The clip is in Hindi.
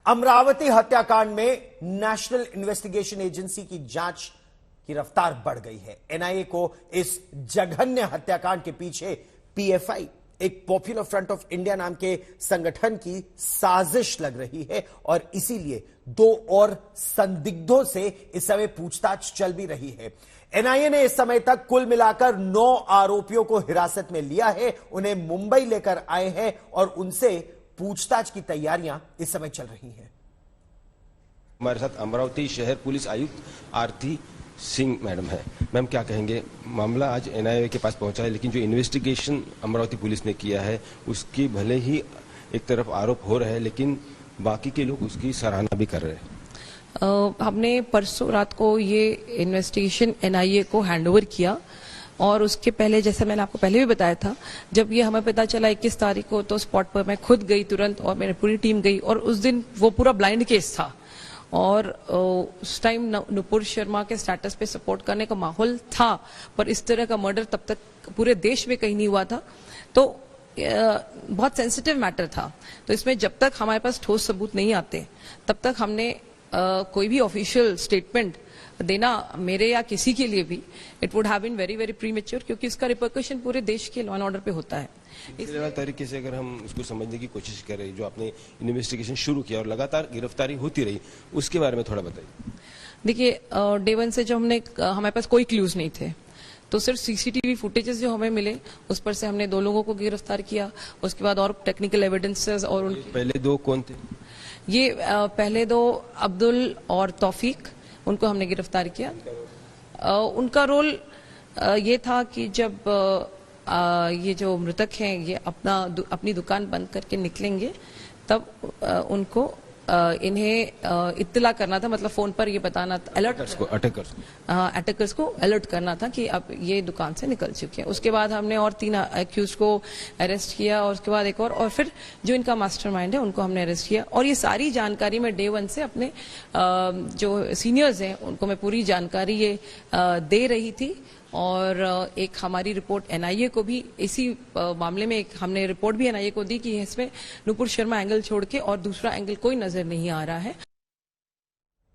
अमरावती हत्याकांड में नेशनल इन्वेस्टिगेशन एजेंसी की जांच की रफ्तार बढ़ गई है। एनआईए को इस जघन्य हत्याकांड के पीछे पीएफआई, एक पॉपुलर फ्रंट ऑफ इंडिया नाम के संगठन की साजिश लग रही है और इसीलिए दो और संदिग्धों से इस समय पूछताछ चल भी रही है। एनआईए ने इस समय तक कुल मिलाकर 9 आरोपियों को हिरासत में लिया है, उन्हें मुंबई लेकर आए हैं और उनसे पूछताछ की तैयारियां इस समय चल रही हैं। हमारे साथ अमरावती शहर पुलिस आयुक्त आरती सिंह मैडम है। मैम, क्या कहेंगे? मामला आज एनआईए के पास पहुंचा है, लेकिन जो इन्वेस्टिगेशन अमरावती पुलिस ने किया है उसकी भले ही एक तरफ आरोप हो रहा है, लेकिन बाकी के लोग उसकी सराहना भी कर रहे हैं। हमने परसों रात को ये इन्वेस्टिगेशन एनआईए को हैंडओवर किया और उसके पहले, जैसे मैंने आपको पहले भी बताया था, जब ये हमें पता चला 21 तारीख को, तो स्पॉट पर मैं खुद गई तुरंत और मेरी पूरी टीम गई और उस दिन वो पूरा ब्लाइंड केस था और उस टाइम नुपुर शर्मा के स्टेटस पे सपोर्ट करने का माहौल था, पर इस तरह का मर्डर तब तक पूरे देश में कहीं नहीं हुआ था, तो बहुत सेंसिटिव मैटर था। तो इसमें जब तक हमारे पास ठोस सबूत नहीं आते तब तक हमने कोई भी ऑफिशियल स्टेटमेंट देना मेरे या किसी के लिए भी it would have been very very premature, क्योंकि इसका रिपरकशन पूरे देश के लॉ एंड ऑर्डर पे होता है। इस तरीके से अगर हम उसको समझने की कोशिश करें, जो आपने इन्वेस्टिगेशन शुरू किया और लगातार गिरफ्तारी होती रही, उसके बारे में थोड़ा बताइए। देखिए, डे वन से जो हमारे पास कोई क्लूज नहीं थे, तो सिर्फ सीसीटीवी फुटेजेस जो हमें मिले उस पर से हमने 2 लोगों को गिरफ्तार किया। उसके बाद और टेक्निकल एविडेंसेस और उनके पहले 2 कौन थे? ये पहले 2 अब्दुल और तौफीक, उनको हमने गिरफ्तार किया। उनका रोल ये था कि जब ये जो मृतक हैं ये अपनी दुकान बंद करके निकलेंगे तब उनको इन्हें इत्तला करना था, मतलब फोन पर ये बताना था, अटैकर्स को अलर्ट करना था कि अब ये दुकान से निकल चुके हैं। उसके बाद हमने और 3 एक्यूज को अरेस्ट किया और उसके बाद एक और फिर जो इनका मास्टरमाइंड है उनको हमने अरेस्ट किया। और ये सारी जानकारी मैं डे वन से अपने जो सीनियर्स हैं उनको मैं पूरी जानकारी ये दे रही थी। और एक हमारी रिपोर्ट एनआईए को भी इसी मामले में हमने रिपोर्ट भी एनआईए को दी कि इसमें नुपुर शर्मा एंगल छोड़ के और दूसरा एंगल कोई नजर नहीं आ रहा है।